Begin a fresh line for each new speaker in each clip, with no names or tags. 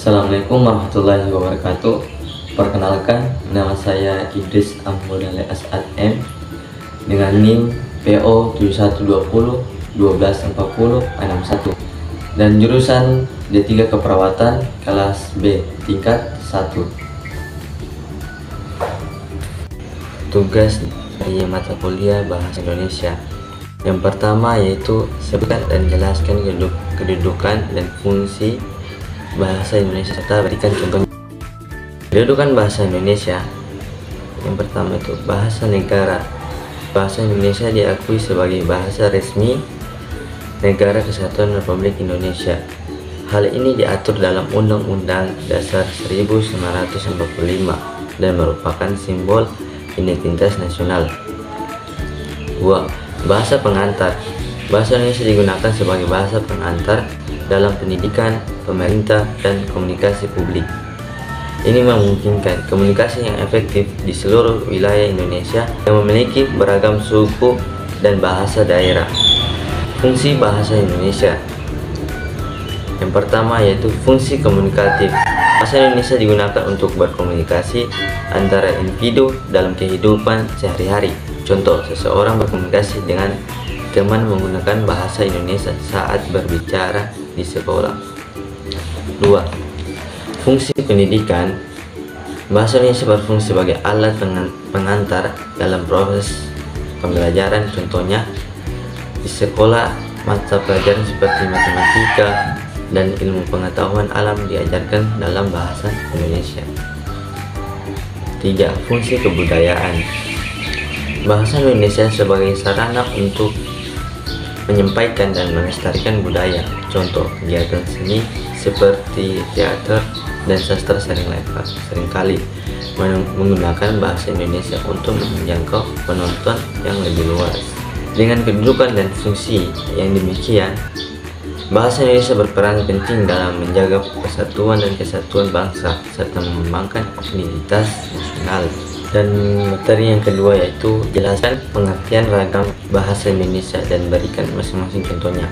Assalamualaikum warahmatullahi wabarakatuh. Perkenalkan, nama saya Idris Ambuldale As'ad M dengan NIM PO 7120 1240 61 dan jurusan D3 Keperawatan kelas B tingkat 1. Tugas dari mata kuliah Bahasa Indonesia. Yang pertama yaitu sebutkan dan jelaskan kedudukan dan fungsi bahasa Indonesia serta berikan contohnya. Kedudukan bahasa Indonesia. Yang pertama itu bahasa negara. Bahasa Indonesia diakui sebagai bahasa resmi Negara Kesatuan Republik Indonesia. Hal ini diatur dalam Undang-Undang Dasar 1945 dan merupakan simbol identitas nasional. 2. Bahasa pengantar. Bahasa Indonesia digunakan sebagai bahasa pengantar dalam pendidikan, pemerintah, dan komunikasi publik. Ini memungkinkan komunikasi yang efektif di seluruh wilayah Indonesia yang memiliki beragam suku dan bahasa daerah. Fungsi bahasa Indonesia. Yang pertama yaitu fungsi komunikatif. Bahasa Indonesia digunakan untuk berkomunikasi antara individu dalam kehidupan sehari-hari. Contoh, seseorang berkomunikasi dengan teman menggunakan bahasa Indonesia saat berbicara di sekolah. 2. Fungsi pendidikan. Bahasa Indonesia berfungsi sebagai alat pengantar dalam proses pembelajaran. Contohnya, di sekolah mata pelajaran seperti matematika dan ilmu pengetahuan alam diajarkan dalam bahasa Indonesia. 3. Fungsi kebudayaan. Bahasa Indonesia sebagai sarana untuk menyampaikan dan melestarikan budaya. Contoh, kegiatan seni seperti teater dan sastra seringkali menggunakan bahasa Indonesia untuk menjangkau penonton yang lebih luas. Dengan kedudukan dan fungsi yang demikian, bahasa Indonesia berperan penting dalam menjaga persatuan dan kesatuan bangsa serta mengembangkan identitas nasional. Dan materi yang kedua yaitu jelaskan pengertian ragam bahasa Indonesia dan berikan masing-masing contohnya.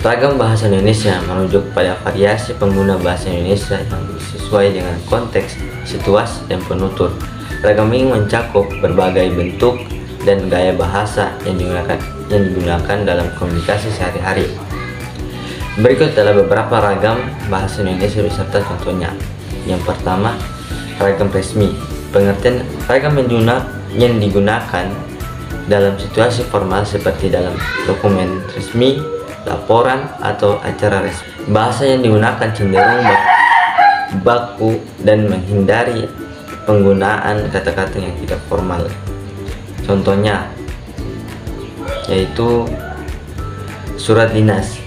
Ragam bahasa Indonesia merujuk pada variasi pengguna bahasa Indonesia yang sesuai dengan konteks, situasi, dan penutur. Ragam ini mencakup berbagai bentuk dan gaya bahasa yang digunakan dalam komunikasi sehari-hari. Berikut adalah beberapa ragam bahasa Indonesia beserta contohnya. Yang pertama, ragam resmi. Pengertian ragam yang digunakan dalam situasi formal seperti dalam dokumen resmi, laporan, atau acara resmi. Bahasa yang digunakan cenderung baku dan menghindari penggunaan kata-kata yang tidak formal. Contohnya yaitu surat dinas.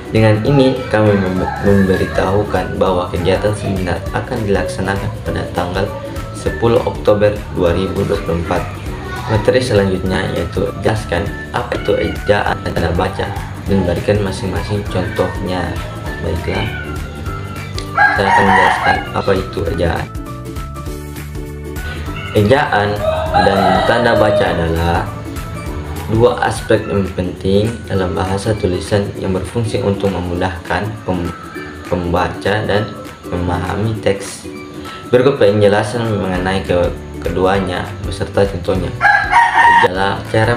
Dengan ini kami memberitahukan bahwa kegiatan seminar akan dilaksanakan pada tanggal 10 Oktober 2024. Materi selanjutnya yaitu jelaskan apa itu ejaan dan tanda baca dan berikan masing-masing contohnya. Baiklah, saya akan menjelaskan apa itu ejaan. Ejaan dan tanda baca adalah dua aspek yang penting dalam bahasa tulisan yang berfungsi untuk memudahkan pembaca dan memahami teks. Berikut penjelasan mengenai keduanya beserta contohnya. Adalah cara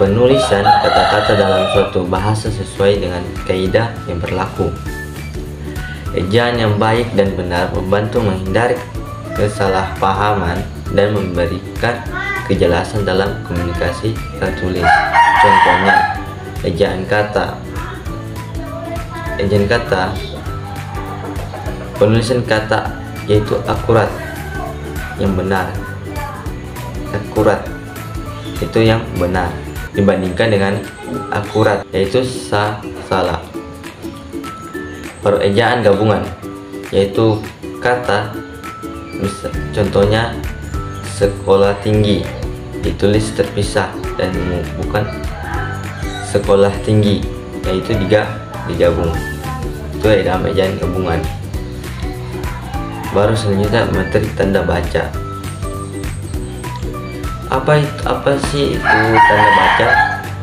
penulisan kata-kata dalam suatu bahasa sesuai dengan kaidah yang berlaku. Ejaan yang baik dan benar membantu menghindari kesalahpahaman dan memberikan kejelasan dalam komunikasi tertulis. Contohnya, ejaan kata. Ejaan kata, penulisan kata yaitu akurat, yang benar. Akurat itu yang benar dibandingkan dengan akurat yaitu salah. Perejaan gabungan yaitu kata, contohnya sekolah tinggi ditulis terpisah dan bukan sekolah tinggi, yaitu digabung. Itu dalam ejaan gabungan. Baru selanjutnya materi tanda baca. Apa sih itu tanda baca?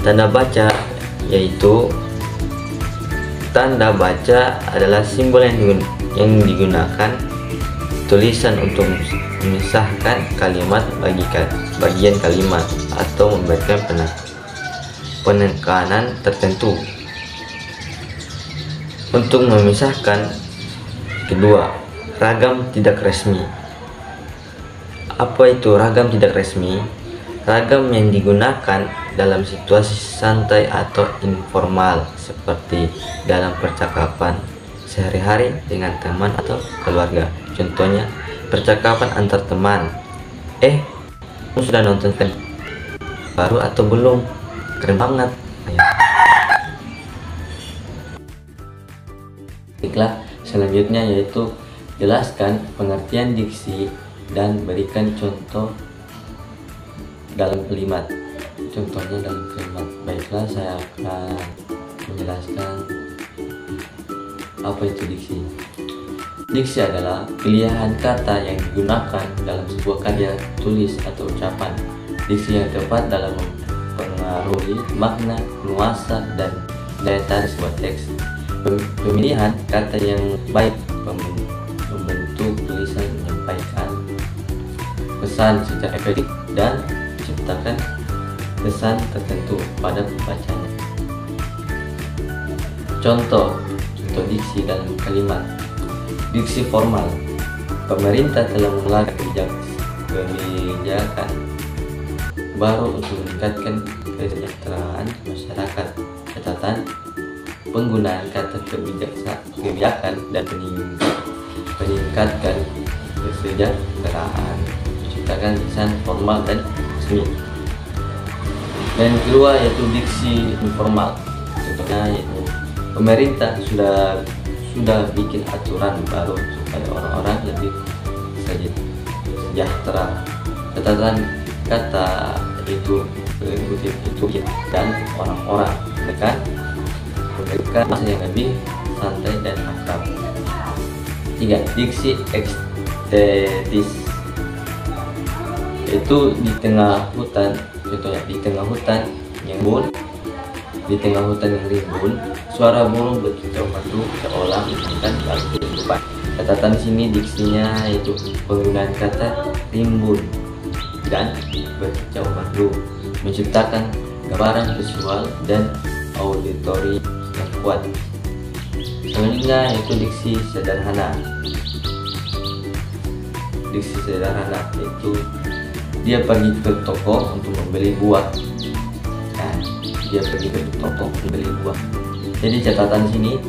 Tanda baca yaitu Tanda baca adalah simbol yang digunakan tulisan untuk memisahkan kalimat bagian kalimat atau memberikan penekanan tertentu. Untuk memisahkan, kedua, ragam tidak resmi. Apa itu ragam tidak resmi? Ragam yang digunakan dalam situasi santai atau informal seperti dalam percakapan sehari-hari dengan teman atau keluarga. Contohnya, percakapan antar teman. Kamu sudah nonton film baru atau belum? Keren banget. Baiklah, selanjutnya yaitu jelaskan pengertian diksi dan berikan contoh dalam kalimat. Contohnya dalam kalimat. Baiklah, saya akan menjelaskan apa itu diksi. Diksi adalah pilihan kata yang digunakan dalam sebuah karya tulis atau ucapan. Diksi yang tepat dalam mempengaruhi makna, nuansa, dan daya tarik sebuah teks. Pemilihan kata yang baik membentuk tulisan, menyampaikan pesan secara efektif dan menciptakan kesan tertentu pada pembacanya. Contoh diksi dalam kalimat. Diksi formal. Pemerintah telah mengeluarkan kebijakan baru untuk meningkatkan kesejahteraan masyarakat. Catatan: penggunaan kata kebijakan dan meningkatkan kesejahteraan menciptakan kesan formal dan resmi. Dan kedua yaitu diksi informal. Contohnya yaitu pemerintah sudah bikin aturan baru supaya orang-orang lebih sejahtera. Catatan kata itu dan orang-orang mereka masa yang lebih santai dan akrab. 3. Diksi estetis, itu di tengah hutan. Contohnya, di tengah hutan yang rimbun, suara burung berkicau merdu seolah menunjukkan lagu kehidupan. Catatan sini diksinya yaitu penggunaan kata rimbun dan berkicau merdu menciptakan gambaran visual dan auditori yang kuat. Selanjutnya yaitu diksi sederhana. Diksi sederhana itu dia pergi ke toko untuk membeli buah. Jadi catatan sini,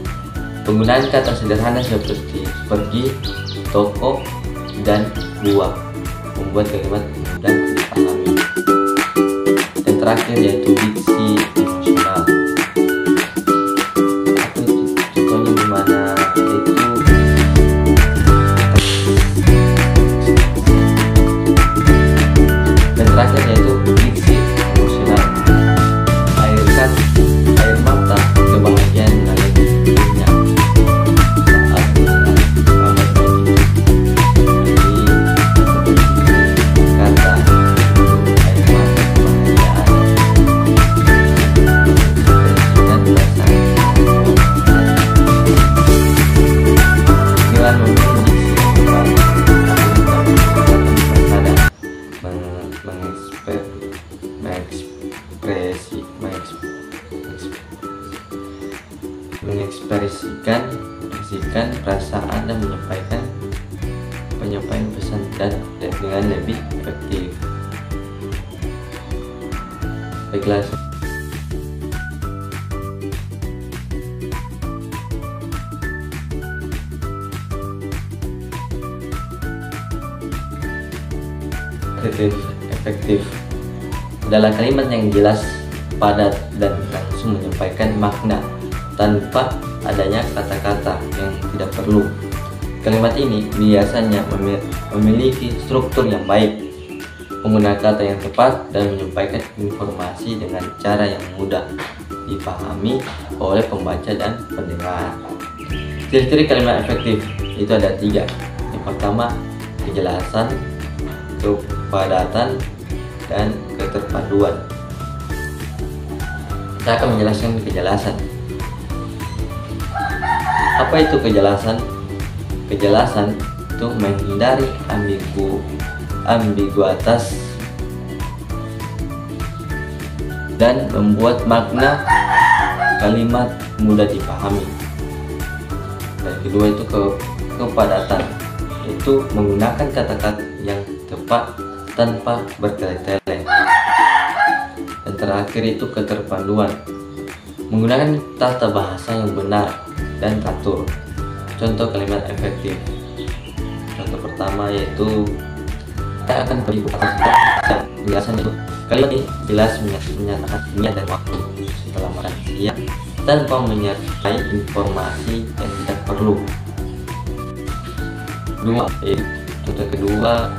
penggunaan kata sederhana seperti pergi, toko, dan buah membuat kalimat mudah dipahami. Dan terakhir yaitu diksi emosional. Contohnya dimana itu dan terakhir yaitu diksi emosional. Air mata kebahagiaan mengalir di hidupnya saat mendengar kabar baik. Jadi kata air mata kebahagiaan dan perasaan dengan mengekspresikan perasaan dan penyampaian pesan dan dengan lebih efektif. Baiklah, efektif adalah kalimat yang jelas, padat, dan langsung menyampaikan makna tanpa adanya kata-kata yang tidak perlu. Kalimat ini biasanya memiliki struktur yang baik, menggunakan kata yang tepat, dan menyampaikan informasi dengan cara yang mudah dipahami oleh pembaca dan pendengar. Ciri-ciri kalimat efektif itu ada 3. Yang pertama, kejelasan, kepadatan, dan keterpaduan. Saya akan menjelaskan kejelasan. Apa itu kejelasan? Kejelasan itu menghindari ambiguitas dan membuat makna kalimat mudah dipahami. Dan kedua itu kepadatan, itu menggunakan kata-kata yang tepat tanpa bertele-tele. Dan terakhir itu keterpaduan, menggunakan tata bahasa yang benar dan teratur. Contoh kalimat efektif. Contoh pertama yaitu saya akan pergi ke pasar. Penjelasan itu kalimat ini jelas menyatakan niat dan waktu setelah makan siang tanpa menyertai informasi yang tidak perlu. Contoh kedua,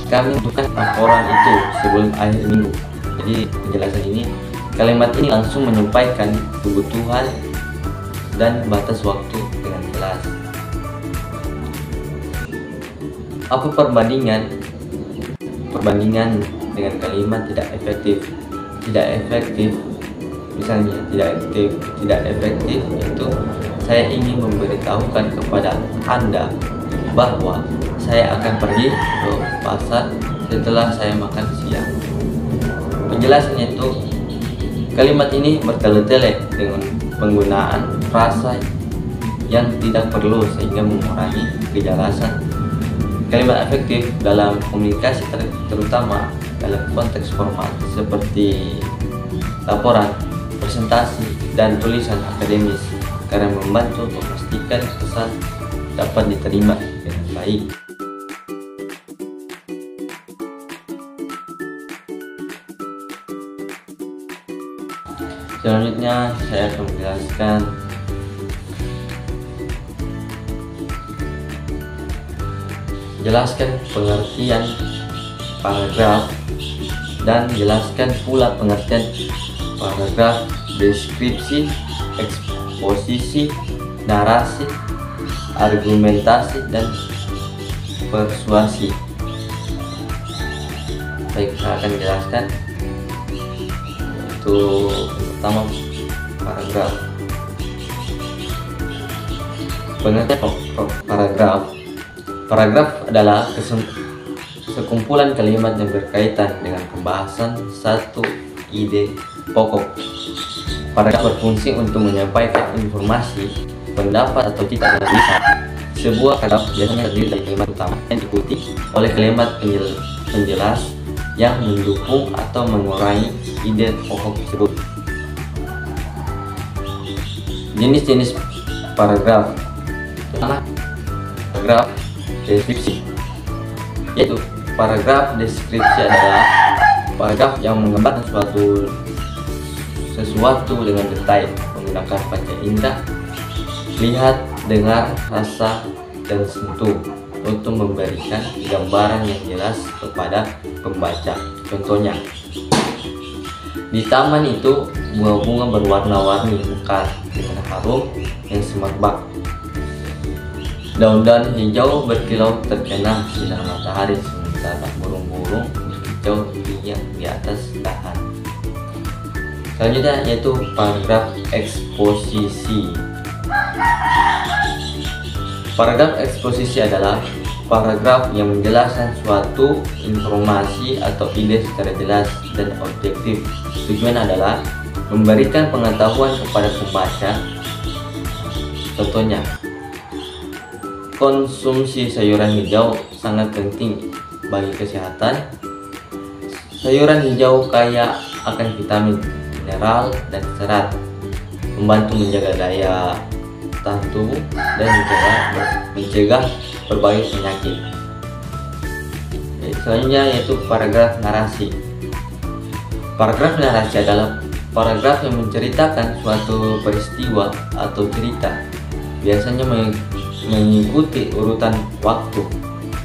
kami membutuhkan laporan itu sebelum akhir minggu. Jadi penjelasan ini, kalimat ini langsung menyampaikan kebutuhan dan batas waktu dengan jelas. Apa perbandingan dengan kalimat tidak efektif? Misalnya tidak efektif itu saya ingin memberitahukan kepada Anda bahwa saya akan pergi ke pasar setelah saya makan siang. Penjelasannya itu, kalimat ini bertele-tele dengan penggunaan frasa yang tidak perlu sehingga mengurangi kejelasan. Kalimat efektif dalam komunikasi terutama dalam konteks formal seperti laporan, presentasi, dan tulisan akademis karena membantu memastikan pesan dapat diterima dengan baik. Selanjutnya saya akan menjelaskan pengertian paragraf dan jelaskan pula pengertian paragraf, deskripsi, eksposisi, narasi, argumentasi, dan persuasi. Baik, saya akan jelaskan. Itu pertama paragraf. Pengertian paragraf. Paragraf adalah sekumpulan kalimat yang berkaitan dengan pembahasan satu ide pokok. Paragraf berfungsi untuk menyampaikan informasi, pendapat, atau cita dalam tulisan. Sebuah paragraf biasanya terdiri dari kalimat utama yang diikuti oleh kalimat penjelas yang mendukung atau mengurangi ide pokok tersebut. Jenis-jenis paragraf. Paragraf deskripsi, yaitu paragraf deskripsi adalah paragraf yang menggambarkan sesuatu dengan detail menggunakan panca indera, lihat, dengar, rasa, dan sentuh untuk memberikan gambaran yang jelas kepada pembaca. Contohnya, di taman itu bunga-bunga berwarna-warni mekar dengan harum yang semerbak. Daun-daun hijau berkilau terkena sinar matahari, sementara burung-burung berkicau di atas dahan. Selanjutnya yaitu paragraf eksposisi. Paragraf eksposisi adalah paragraf yang menjelaskan suatu informasi atau ide secara jelas dan objektif. Tujuan adalah memberikan pengetahuan kepada pembaca. Contohnya, konsumsi sayuran hijau sangat penting bagi kesehatan. Sayuran hijau kaya akan vitamin, mineral, dan serat, membantu menjaga daya tahan tubuh dan mencegah berbagai penyakit. Selanjutnya yaitu paragraf narasi. Paragraf narasi adalah paragraf yang menceritakan suatu peristiwa atau cerita, biasanya mengikuti urutan waktu.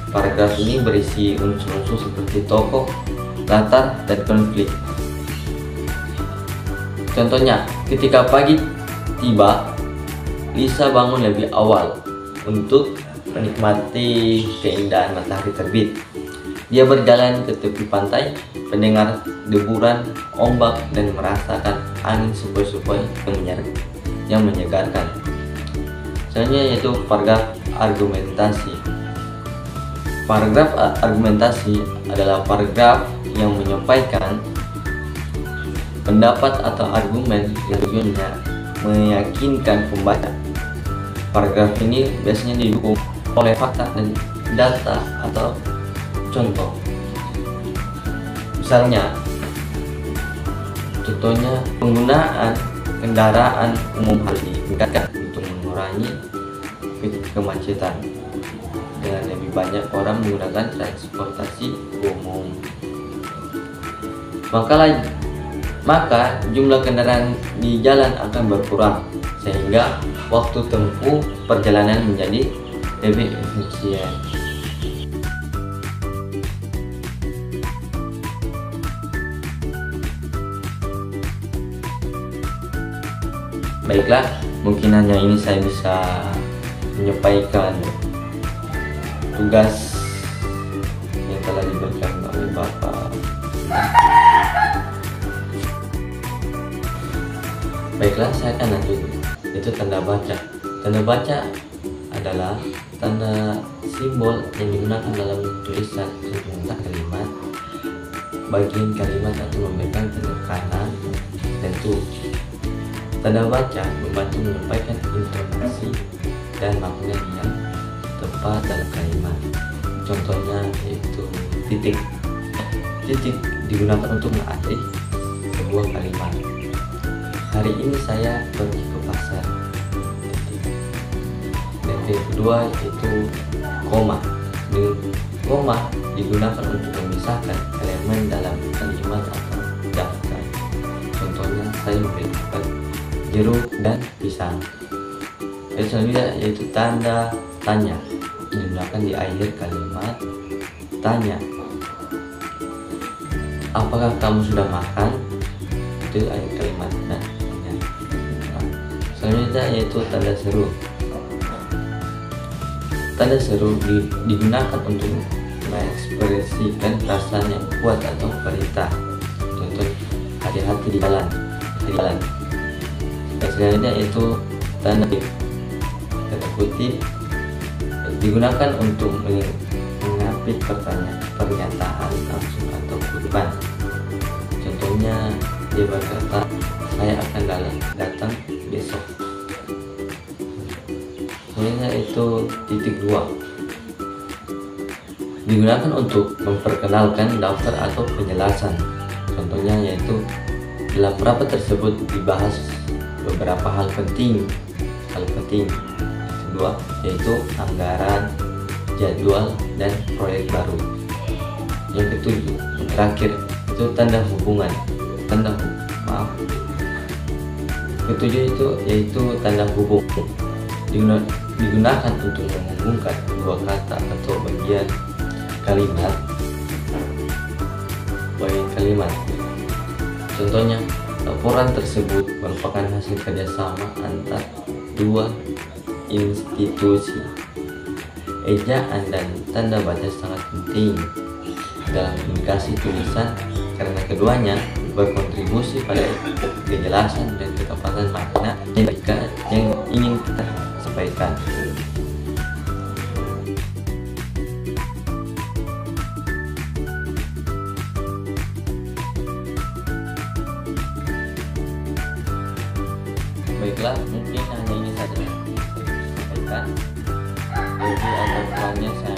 Paragraf ini berisi unsur-unsur seperti tokoh, latar, dan konflik. Contohnya, ketika pagi tiba, Lisa bangun lebih awal untuk menikmati keindahan matahari terbit. Dia berjalan ke tepi pantai, mendengar deburan ombak, dan merasakan angin sepoi-sepoi yang menyegarkan. Selanjutnya yaitu paragraf argumentasi. Paragraf argumentasi adalah paragraf yang menyampaikan pendapat atau argumen yang tujuannya meyakinkan pembaca. Paragraf ini biasanya didukung oleh fakta dan data atau contoh. Misalnya, contohnya penggunaan kendaraan umum harus ditingkatkan untuk mengurangi kemacetan dengan lebih banyak orang menggunakan transportasi umum. Maka jumlah kendaraan di jalan akan berkurang sehingga waktu tempuh perjalanan menjadi lebih efisien. Baiklah, mungkin hanya ini saya bisa menyampaikan tugas yang telah diberikan oleh Bapak. Baiklah, saya akan lanjut. Itu tanda baca. Tanda baca adalah tanda simbol yang digunakan dalam tulisan untuk membentuk kalimat, bagian kalimat atau memberikan penekanan tertentu. Tanda baca membantu menyampaikan intonasi dan makna yang tepat dalam kalimat. Contohnya yaitu titik. Titik digunakan untuk mengakhiri sebuah kalimat. Hari ini saya pergi ke pasar. Dan yang kedua yaitu koma. Koma digunakan untuk memisahkan elemen dalam kalimat atau daftar. Contohnya saya membeli jeruk dan pisang. Dan selanjutnya yaitu tanda tanya digunakan di akhir kalimat tanya. Apakah kamu sudah makan? Itu akhir kalimat tanya. Selanjutnya yaitu tanda seru. Tanda seru digunakan untuk mengekspresikan perasaan yang kuat atau perintah. Contoh, hati-hati di jalan. Dan selanjutnya yaitu tanda kutip digunakan untuk mengapit pernyataan langsung atau kutipan. Contohnya dia berkata, saya akan datang besok. Selanjutnya itu titik 2 digunakan untuk memperkenalkan daftar atau penjelasan. Contohnya yaitu dalam rapat tersebut dibahas beberapa hal penting. Kedua yaitu anggaran, jadwal, dan proyek baru. Yang ketujuh, yang terakhir itu tanda hubungan. Ketujuh itu yaitu tanda hubung. Digunakan untuk menghubungkan dua kata atau bagian kalimat. Contohnya, laporan tersebut merupakan hasil kerjasama antar dua institusi. Ejaan dan tanda baca sangat penting dalam komunikasi tulisan karena keduanya berkontribusi pada kejelasan dan ketepatan makna yang ingin kita sampaikan. Baiklah, mungkin hanya ini saja yang saya sampaikan. Jadi ada kurangnya saya